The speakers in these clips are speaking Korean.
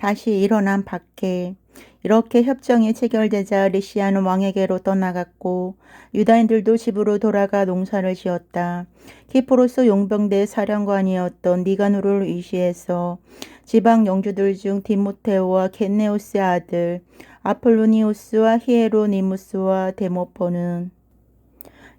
다시 일어난 박해. 이렇게 협정이 체결되자 르시아는 왕에게로 떠나갔고 유다인들도 집으로 돌아가 농사를 지었다. 키프로스 용병대 사령관이었던 니가노를 위시해서 지방 영주들 중 디모테오와 겐네오스의 아들 아폴로니우스와 히에로니무스와 데모포는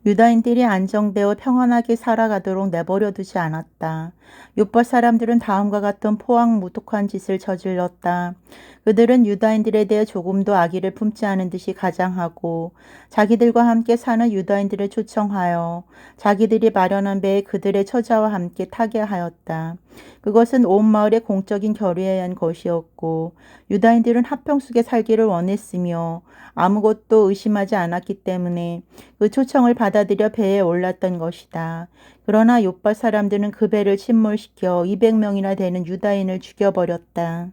유다인들이 안정되어 평안하게 살아가도록 내버려 두지 않았다. 요파 사람들은 다음과 같은 포악무독한 짓을 저질렀다. 그들은 유다인들에 대해 조금도 악의를 품지 않은 듯이 가장하고 자기들과 함께 사는 유다인들을 초청하여 자기들이 마련한 배에 그들의 처자와 함께 타게 하였다. 그것은 온 마을의 공적인 결의에 의한 것이었고 유다인들은 합평 속에 살기를 원했으며 아무것도 의심하지 않았기 때문에 그 초청을 받아들여 배에 올랐던 것이다. 그러나 욥바 사람들은 그 배를 침몰시켜 200명이나 되는 유다인을 죽여버렸다.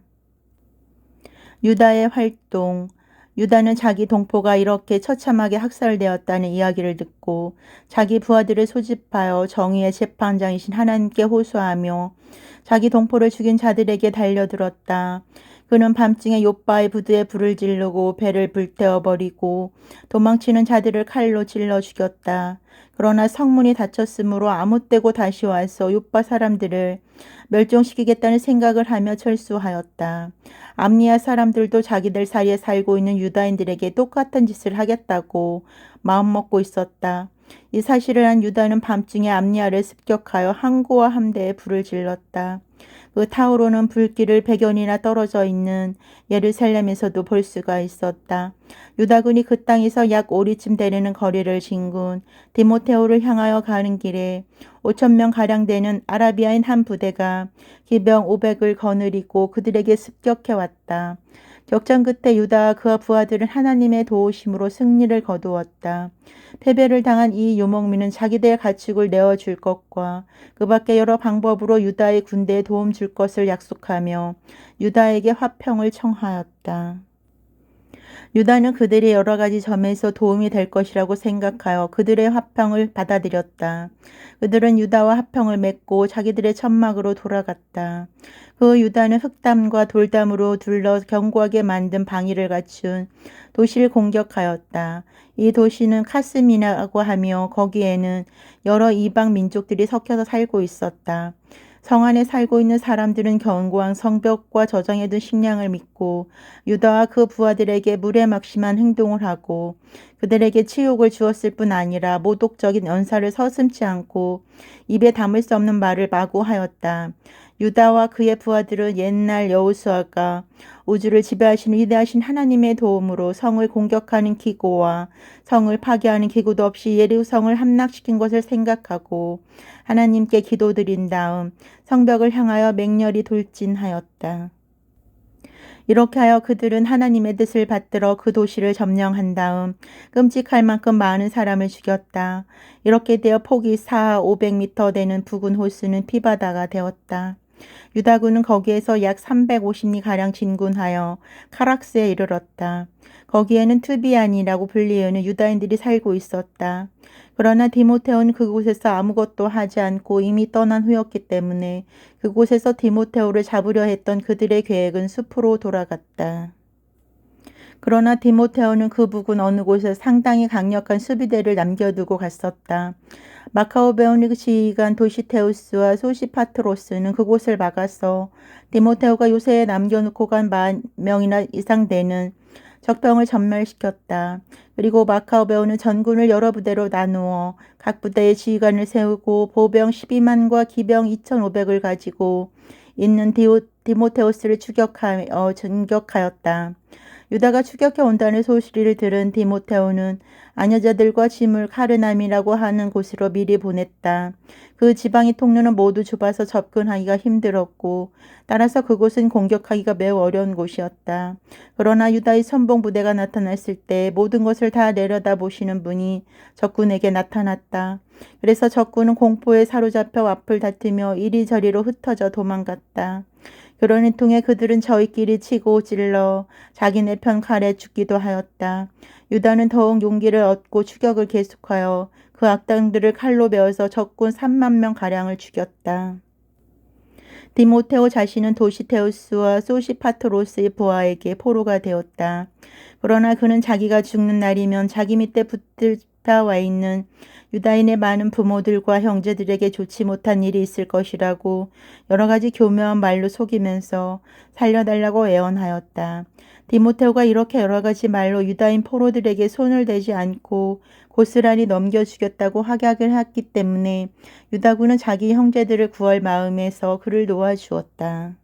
유다의 활동. 유다는 자기 동포가 이렇게 처참하게 학살되었다는 이야기를 듣고 자기 부하들을 소집하여 정의의 재판장이신 하나님께 호소하며 자기 동포를 죽인 자들에게 달려들었다. 그는 밤중에 욥바의 부두에 불을 지르고 배를 불태워버리고 도망치는 자들을 칼로 찔러 죽였다. 그러나 성문이 닫혔으므로 아무 때고 다시 와서 욥바 사람들을 멸종시키겠다는 생각을 하며 철수하였다. 암리아 사람들도 자기들 사이에 살고 있는 유다인들에게 똑같은 짓을 하겠다고 마음먹고 있었다. 이 사실을 한 유다는 밤중에 암리아를 습격하여 항구와 함대에 불을 질렀다. 그 타오르는 불길을 100여리나 떨어져 있는 예루살렘에서도 볼 수가 있었다. 유다군이 그 땅에서 약 5리쯤 되는 거리를 진군 디모테오를 향하여 가는 길에 5,000명 되는 아라비아인 한 부대가 기병 500을 거느리고 그들에게 습격해왔다. 격전 끝에 유다와 그와 부하들은 하나님의 도우심으로 승리를 거두었다. 패배를 당한 이 요목민은 자기들의 가축을 내어줄 것과 그 밖에 여러 방법으로 유다의 군대에 도움 줄 것을 약속하며 유다에게 화평을 청하였다. 유다는 그들이 여러 가지 점에서 도움이 될 것이라고 생각하여 그들의 화평을 받아들였다. 그들은 유다와 화평을 맺고 자기들의 천막으로 돌아갔다. 그 유다는 흑담과 돌담으로 둘러 견고하게 만든 방위를 갖춘 도시를 공격하였다. 이 도시는 카스미라고 하며 거기에는 여러 이방 민족들이 섞여서 살고 있었다. 성 안에 살고 있는 사람들은 견고한 성벽과 저장해둔 식량을 믿고 유다와 그 부하들에게 무례막심한 행동을 하고 그들에게 치욕을 주었을 뿐 아니라 모독적인 연사를 서슴지 않고 입에 담을 수 없는 말을 마구 하였다. 유다와 그의 부하들은 옛날 여호수아가 우주를 지배하시는 위대하신 하나님의 도움으로 성을 공격하는 기고와 성을 파괴하는 기구도 없이 예루성을 함락시킨 것을 생각하고 하나님께 기도드린 다음 성벽을 향하여 맹렬히 돌진하였다. 이렇게 하여 그들은 하나님의 뜻을 받들어 그 도시를 점령한 다음 끔찍할 만큼 많은 사람을 죽였다. 이렇게 되어 폭이 4,500m 되는 부근 호수는 피바다가 되었다. 유다군은 거기에서 약 350리가량 진군하여 카락스에 이르렀다. 거기에는 투비안이라고 불리우는 유다인들이 살고 있었다. 그러나 디모테오는 그곳에서 아무것도 하지 않고 이미 떠난 후였기 때문에 그곳에서 디모테오를 잡으려 했던 그들의 계획은 숲으로 돌아갔다. 그러나 디모테오는 그 부근 어느 곳에 상당히 강력한 수비대를 남겨두고 갔었다. 마카오베오니 지휘관 도시테우스와 소시파트로스는 그곳을 막아서 디모테오가 요새에 남겨놓고 간 10,000명이나 이상 되는 적병을 전멸시켰다. 그리고 마카오베오는 전군을 여러 부대로 나누어 각 부대에 지휘관을 세우고 보병 12만과 기병 2,500을 가지고 있는 디모테오스를 진격하였다. 유다가 추격해 온다는 소식을 들은 디모테오는 아녀자들과 짐을 카르남이라고 하는 곳으로 미리 보냈다. 그 지방의 통로는 모두 좁아서 접근하기가 힘들었고 따라서 그곳은 공격하기가 매우 어려운 곳이었다. 그러나 유다의 선봉 부대가 나타났을 때 모든 것을 다 내려다보시는 분이 적군에게 나타났다. 그래서 적군은 공포에 사로잡혀 앞을 다투며 이리저리로 흩어져 도망갔다. 그러는 통에 그들은 저희끼리 치고 찔러 자기네 편 칼에 죽기도 하였다. 유다는 더욱 용기를 얻고 추격을 계속하여 그 악당들을 칼로 베어서 적군 3만 명 가량을 죽였다. 디모테오 자신은 도시테우스와 소시파트로스의 부하에게 포로가 되었다. 그러나 그는 자기가 죽는 날이면 자기 밑에 붙들다 와 있는 유다인의 많은 부모들과 형제들에게 좋지 못한 일이 있을 것이라고 여러 가지 교묘한 말로 속이면서 살려달라고 애원하였다. 디모테오가 이렇게 여러 가지 말로 유다인 포로들에게 손을 대지 않고 고스란히 넘겨 죽였다고 확약을 했기 때문에 유다군은 자기 형제들을 구할 마음에서 그를 놓아주었다.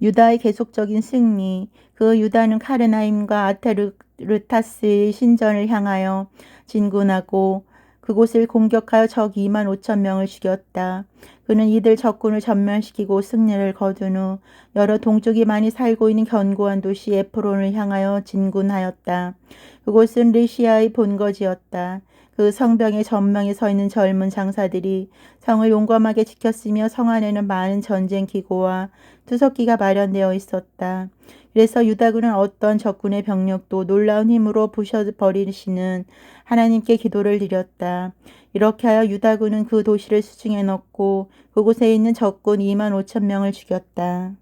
유다의 계속적인 승리, 그 유다는 카르나임과 아테르타스의 신전을 향하여 진군하고 그곳을 공격하여 적 2만 5천 명을 죽였다. 그는 이들 적군을 전멸시키고 승리를 거둔 후 여러 동족이 많이 살고 있는 견고한 도시 에프론을 향하여 진군하였다. 그곳은 리시아의 본거지였다. 그 성벽의 전망에 서 있는 젊은 장사들이 성을 용감하게 지켰으며 성 안에는 많은 전쟁 기고와 투석기가 마련되어 있었다. 그래서 유다군은 어떤 적군의 병력도 놀라운 힘으로 부셔버리시는 하나님께 기도를 드렸다. 이렇게 하여 유다군은 그 도시를 수중에 넣고 그곳에 있는 적군 2만 5천 명을 죽였다.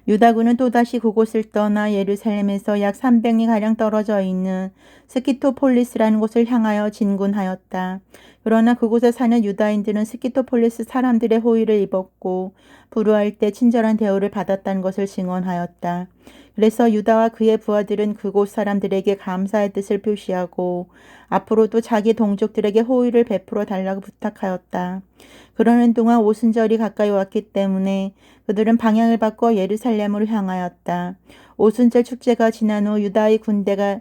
유다군은 또다시 그곳을 떠나 예루살렘에서 약 300리가량 떨어져 있는 스키토폴리스라는 곳을 향하여 진군하였다. 그러나 그곳에 사는 유다인들은 스키토폴리스 사람들의 호의를 입었고 불우할 때 친절한 대우를 받았다는 것을 증언하였다. 그래서 유다와 그의 부하들은 그곳 사람들에게 감사의 뜻을 표시하고 앞으로도 자기 동족들에게 호의를 베풀어 달라고 부탁하였다. 그러는 동안 오순절이 가까이 왔기 때문에 그들은 방향을 바꿔 예루살렘으로 향하였다. 오순절 축제가 지난 후 유다의 군대가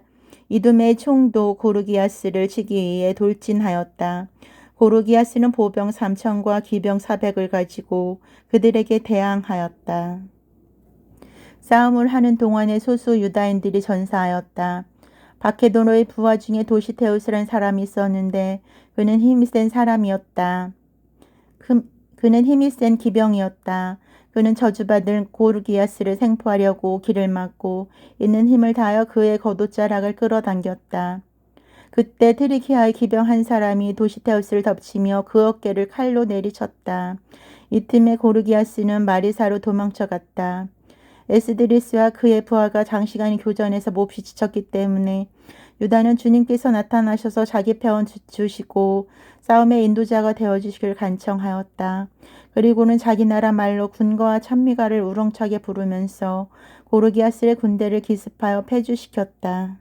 이두메의 총독 고르기아스를 치기 위해 돌진하였다. 고르기아스는 보병 3천과 기병 400을 가지고 그들에게 대항하였다. 싸움을 하는 동안에 소수 유다인들이 전사하였다. 바케도노의 부하 중에 도시테우스라는 사람이 있었는데 그는 힘이 센 사람이었다. 그는 힘이 센 기병이었다. 그는 저주받을 고르기아스를 생포하려고 길을 막고 있는 힘을 다하여 그의 겉옷자락을 끌어당겼다. 그때 트리키아의 기병 한 사람이 도시테우스를 덮치며 그 어깨를 칼로 내리쳤다. 이 틈에 고르기아스는 마리사로 도망쳐갔다. 에스드리스와 그의 부하가 장시간의 교전에서 몹시 지쳤기 때문에 유다는 주님께서 나타나셔서 자기 편을 주시고 싸움의 인도자가 되어주시길 간청하였다. 그리고는 자기 나라 말로 군거와 찬미가를 우렁차게 부르면서 고르기아스의 군대를 기습하여 패주시켰다.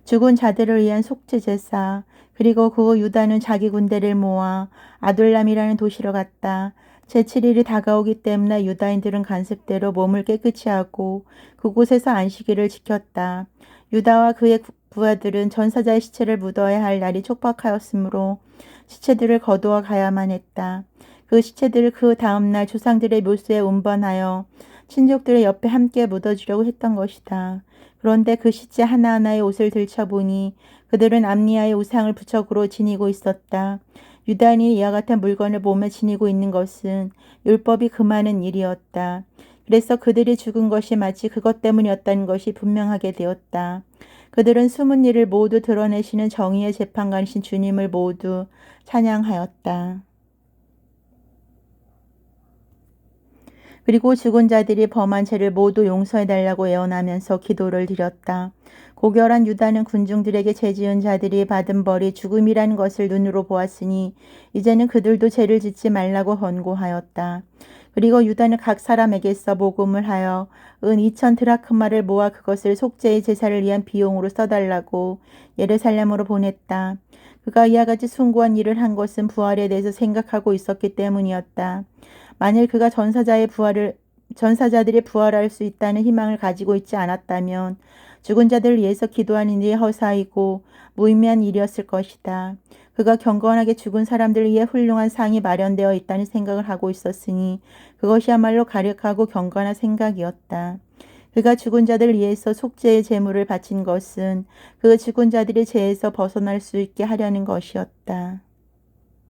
죽은 자들을 위한 속죄 제사, 그리고 그 후 유다는 자기 군대를 모아 아둘람이라는 도시로 갔다. 제7일이 다가오기 때문에 유다인들은 간습대로 몸을 깨끗이 하고 그곳에서 안식일을 지켰다. 유다와 그의 부하들은 전사자의 시체를 묻어야 할 날이 촉박하였으므로 시체들을 거두어 가야만 했다. 그 시체들을 그 다음날 조상들의 묘소에 운반하여 친족들의 옆에 함께 묻어주려고 했던 것이다. 그런데 그 시체 하나하나의 옷을 들춰보니 그들은 암리아의 우상을 부적으로 지니고 있었다. 유다인이 이와 같은 물건을 몸에 지니고 있는 것은 율법이 금하는 일이었다. 그래서 그들이 죽은 것이 마치 그것 때문이었다는 것이 분명하게 되었다. 그들은 숨은 일을 모두 드러내시는 정의의 재판관이신 주님을 모두 찬양하였다. 그리고 죽은 자들이 범한 죄를 모두 용서해달라고 애원하면서 기도를 드렸다. 고결한 유다는 군중들에게 죄지은 자들이 받은 벌이 죽음이라는 것을 눈으로 보았으니 이제는 그들도 죄를 짓지 말라고 권고하였다. 그리고 유다는 각 사람에게서 모금을 하여 은 2천 드라크마를 모아 그것을 속죄의 제사를 위한 비용으로 써달라고 예루살렘으로 보냈다. 그가 이와 같이 숭고한 일을 한 것은 부활에 대해서 생각하고 있었기 때문이었다. 만일 그가 전사자들이 부활할 수 있다는 희망을 가지고 있지 않았다면 죽은 자들을 위해서 기도하는 일이 허사이고 무의미한 일이었을 것이다. 그가 경건하게 죽은 사람들을 위해 훌륭한 상이 마련되어 있다는 생각을 하고 있었으니 그것이야말로 가력하고 경건한 생각이었다. 그가 죽은 자들을 위해서 속죄의 제물을 바친 것은 그 죽은 자들이 죄에서 벗어날 수 있게 하려는 것이었다.